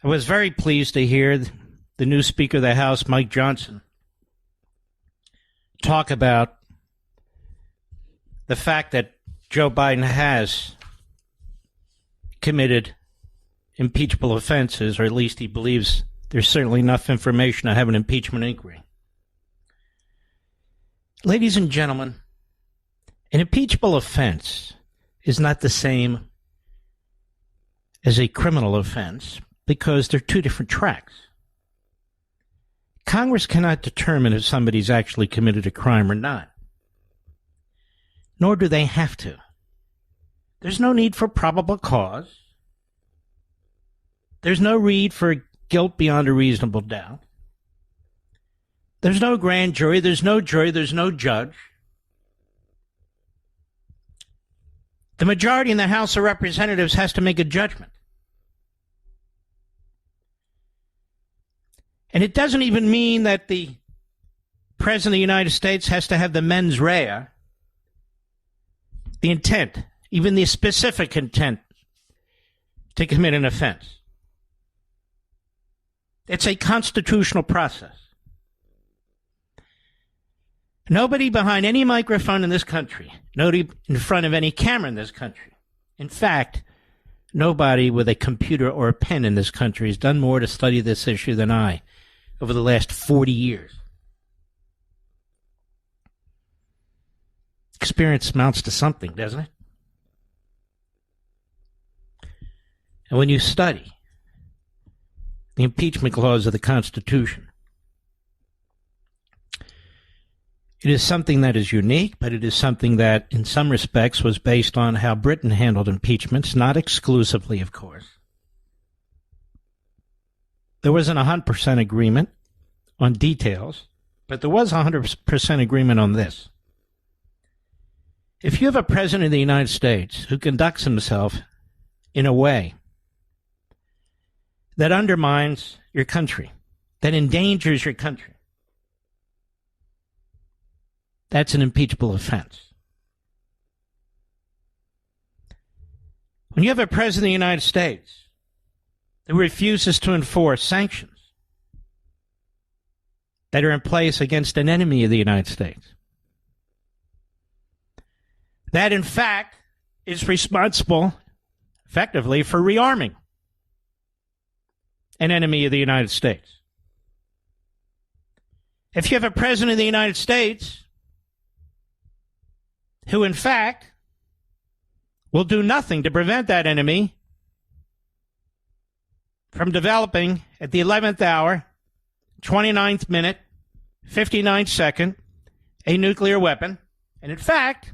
I was very pleased to hear the new Speaker of the House, Mike Johnson, talk about the fact that Joe Biden has committed impeachable offenses, or at least he believes there's certainly enough information to have an impeachment inquiry. Ladies and gentlemen, an impeachable offense is not the same as a criminal offense because they're two different tracks. Congress cannot determine if somebody's actually committed a crime or not, nor do they have to. There's no need for probable cause. There's no need for guilt beyond a reasonable doubt. There's no grand jury, there's no jury, there's no judge. The majority in the House of Representatives has to make a judgment. And it doesn't even mean that the President of the United States has to have the mens rea, the intent, even the specific intent to commit an offense. It's a constitutional process. Nobody behind any microphone in this country, nobody in front of any camera in this country, in fact, nobody with a computer or a pen in this country has done more to study this issue than I over the last 40 years. Experience amounts to something, doesn't it? And when you study the impeachment clause of the Constitution, it is something that is unique, but it is something that, in some respects, was based on how Britain handled impeachments, not exclusively, of course. There wasn't 100% agreement on details, but there was 100% agreement on this. If you have a president of the United States who conducts himself in a way that undermines your country, that endangers your country, that's an impeachable offense. When you have a president of the United States who refuses to enforce sanctions that are in place against an enemy of the United States, that in fact is responsible effectively for rearming an enemy of the United States. If you have a president of the United States who in fact will do nothing to prevent that enemy from developing at the 11th hour, 29th minute, 59th second, a nuclear weapon, and in fact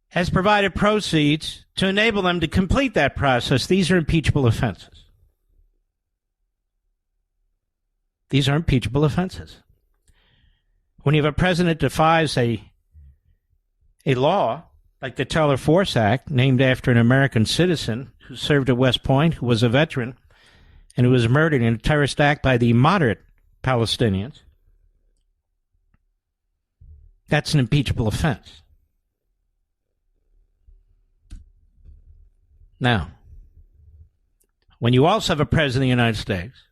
has provided proceeds to enable them to complete that process, these are impeachable offenses. These are impeachable offenses. When you have a president that defies a law, like the Teller Force Act, named after an American citizen who served at West Point, who was a veteran, and who was murdered in a terrorist act by the moderate Palestinians, that's an impeachable offense. Now, when you also have a president of the United States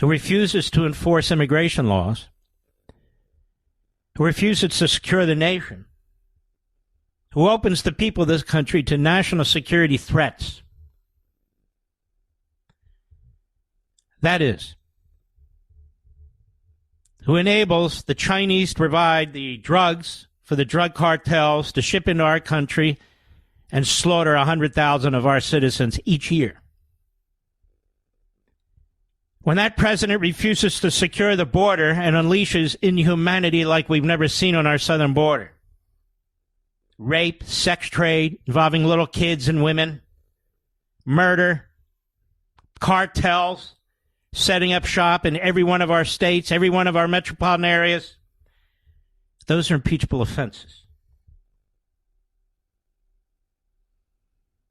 who refuses to enforce immigration laws, who refuses to secure the nation, who opens the people of this country to national security threats, that is, who enables the Chinese to provide the drugs for the drug cartels to ship into our country and slaughter 100,000 of our citizens each year. When that president refuses to secure the border and unleashes inhumanity like we've never seen on our southern border, rape, sex trade involving little kids and women, murder, cartels setting up shop in every one of our states, every one of our metropolitan areas, those are impeachable offenses.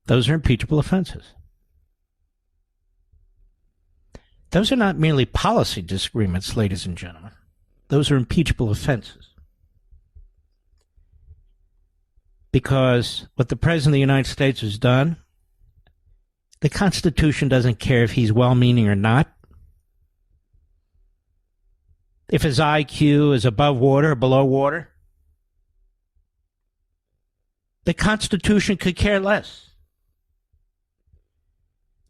Those are impeachable offenses. Those are not merely policy disagreements, ladies and gentlemen. Those are impeachable offenses. Because what the President of the United States has done The Constitution doesn't care if he's well-meaning or not. If his IQ is above water or below water. The Constitution could care less.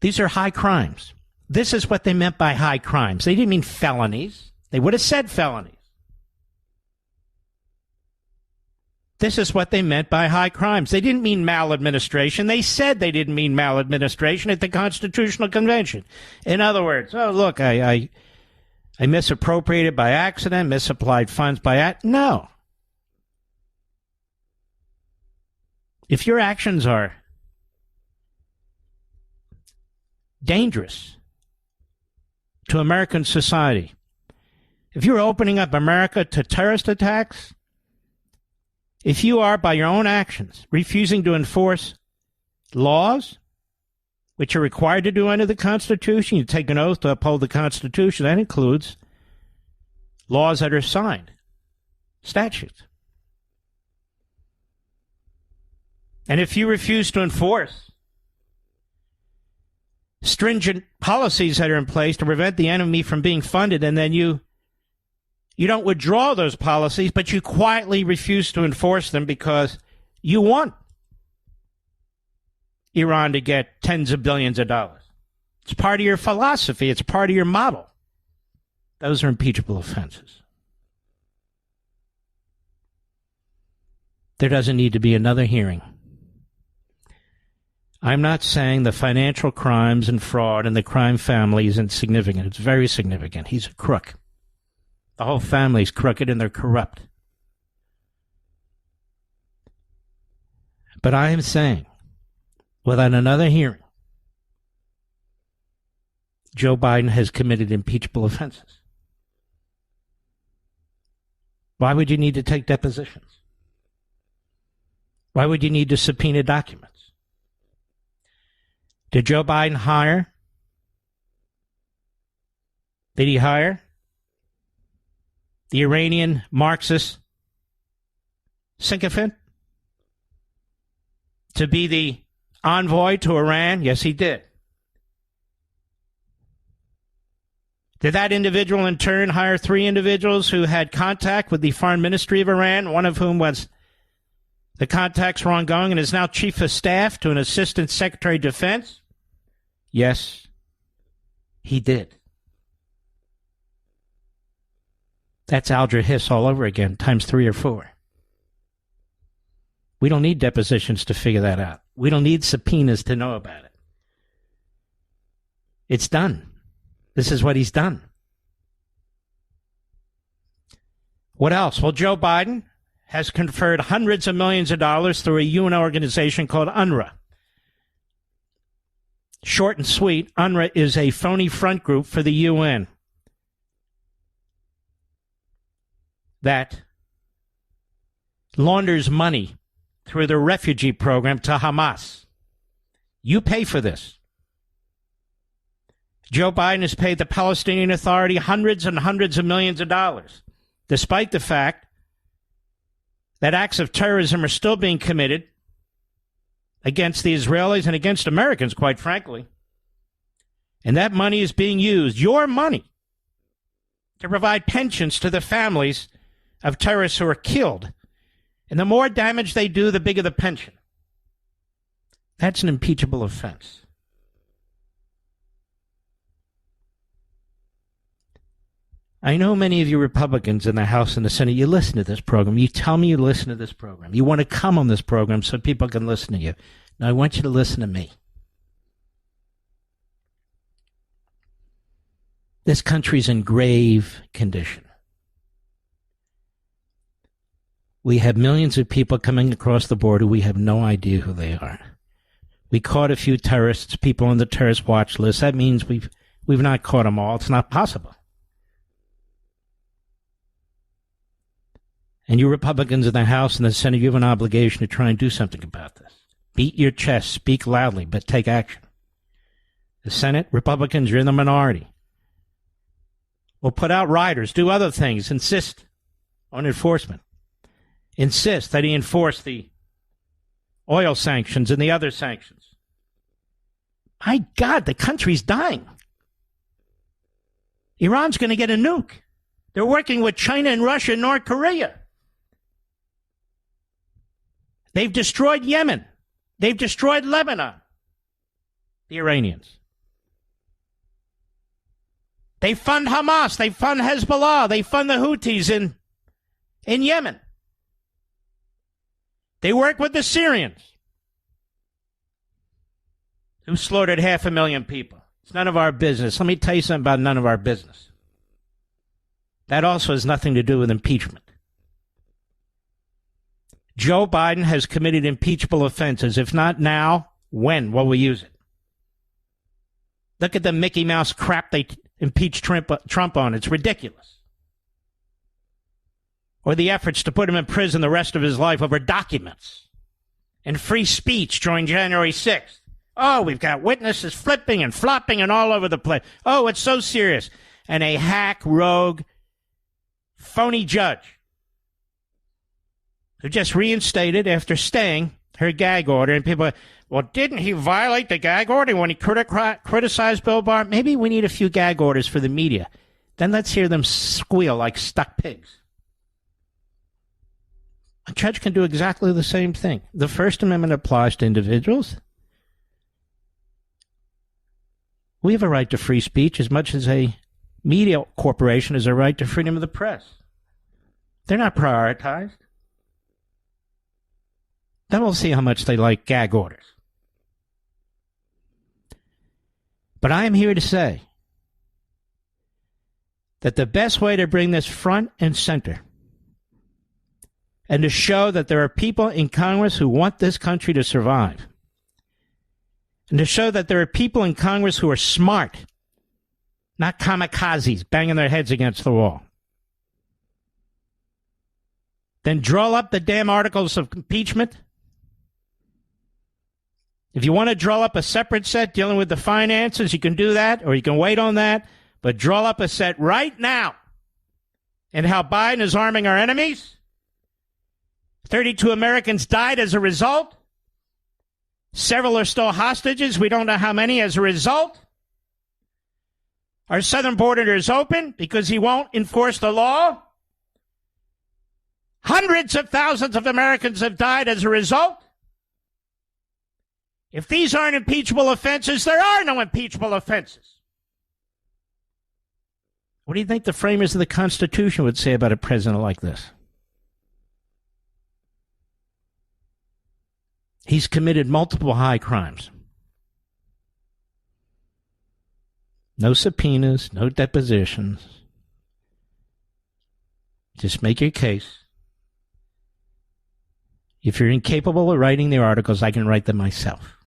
These are high crimes. This is what they meant by high crimes. They didn't mean felonies. They would have said felonies. This is what they meant by high crimes. They didn't mean maladministration. They said they didn't mean maladministration at the Constitutional Convention. In other words, oh, look, I misappropriated by accident, misapplied funds by act. No. If your actions are dangerous to American society, if you're opening up America to terrorist attacks, if you are, by your own actions, refusing to enforce laws, which you're required to do under the Constitution, you take an oath to uphold the Constitution, that includes laws that are signed, statutes. And if you refuse to enforce stringent policies that are in place to prevent the enemy from being funded, and then you don't withdraw those policies, but you quietly refuse to enforce them because you want Iran to get tens of billions of dollars. It's part of your philosophy. It's part of your model. Those are impeachable offenses. There doesn't need to be another hearing. I'm not saying the financial crimes and fraud in the crime family is insignificant. It's very significant. He's a crook. The whole family's crooked and they're corrupt. But I am saying, without another hearing, Joe Biden has committed impeachable offenses. Why would you need to take depositions? Why would you need to subpoena documents? Did Joe Biden hire? Did he hire the Iranian Marxist sycophant to be the envoy to Iran? Yes, he did. Did that individual in turn hire 3 individuals who had contact with the foreign ministry of Iran, one of whom was the contacts were ongoing and is now chief of staff to an assistant secretary of defense? Yes, he did. That's Alger Hiss all over again, times 3 or 4. We don't need depositions to figure that out. We don't need subpoenas to know about it. It's done. This is what he's done. What else? Well, Joe Biden has conferred hundreds of millions of dollars through a UN organization called UNRWA. Short and sweet, UNRWA is a phony front group for the UN that launders money through the refugee program to Hamas. You pay for this. Joe Biden has paid the Palestinian Authority hundreds and hundreds of millions of dollars, despite the fact that acts of terrorism are still being committed against the Israelis and against Americans, quite frankly. And that money is being used, your money, to provide pensions to the families of terrorists who are killed. And the more damage they do, the bigger the pension. That's an impeachable offense. I know many of you Republicans in the House and the Senate, you listen to this program. You tell me you listen to this program. You want to come on this program so people can listen to you. Now, I want you to listen to me. This country's in grave condition. We have millions of people coming across the border. We have no idea who they are. We caught a few terrorists, people on the terrorist watch list. That means we've not caught them all. It's not possible. And you Republicans in the House and the Senate, you have an obligation to try and do something about this. Beat your chest, speak loudly, but take action. The Senate, Republicans, you're in the minority. We'll put out riders, do other things, insist on enforcement. Insist that he enforce the oil sanctions and the other sanctions. My God, the country's dying. Iran's going to get a nuke. They're working with China and Russia and North Korea. They've destroyed Yemen. They've destroyed Lebanon. The Iranians. They fund Hamas. They fund Hezbollah. They fund the Houthis in Yemen. They work with the Syrians, who slaughtered 500,000 people. It's none of our business. Let me tell you something about none of our business. That also has nothing to do with impeachment. Joe Biden has committed impeachable offenses. If not now, when will we use it? Look at the Mickey Mouse crap they impeached Trump on. It's ridiculous. Or the efforts to put him in prison the rest of his life over documents and free speech during January 6th. Oh, we've got witnesses flipping and flopping and all over the place. Oh, it's so serious. And a hack, rogue, phony judge who just reinstated after staying her gag order. And people are, well, didn't he violate the gag order when he criticized Bill Barr? Maybe we need a few gag orders for the media. Then let's hear them squeal like stuck pigs. A judge can do exactly the same thing. The First Amendment applies to individuals. We have a right to free speech as much as a media corporation has a right to freedom of the press. They're not prioritized. Then we'll see how much they like gag orders. But I am here to say that the best way to bring this front and center and to show that there are people in Congress who want this country to survive, and to show that there are people in Congress who are smart, not kamikazes banging their heads against the wall, then draw up the damn articles of impeachment. If you want to draw up a separate set dealing with the finances, you can do that, or you can wait on that, but draw up a set right now and how Biden is arming our enemies. 32 Americans died as a result. Several are still hostages. We don't know how many as a result. Our southern border is open because he won't enforce the law. Hundreds of thousands of Americans have died as a result. If these aren't impeachable offenses, there are no impeachable offenses. What do you think the framers of the Constitution would say about a president like this? He's committed multiple high crimes. No subpoenas, no depositions. Just make your case. If you're incapable of writing the articles, I can write them myself.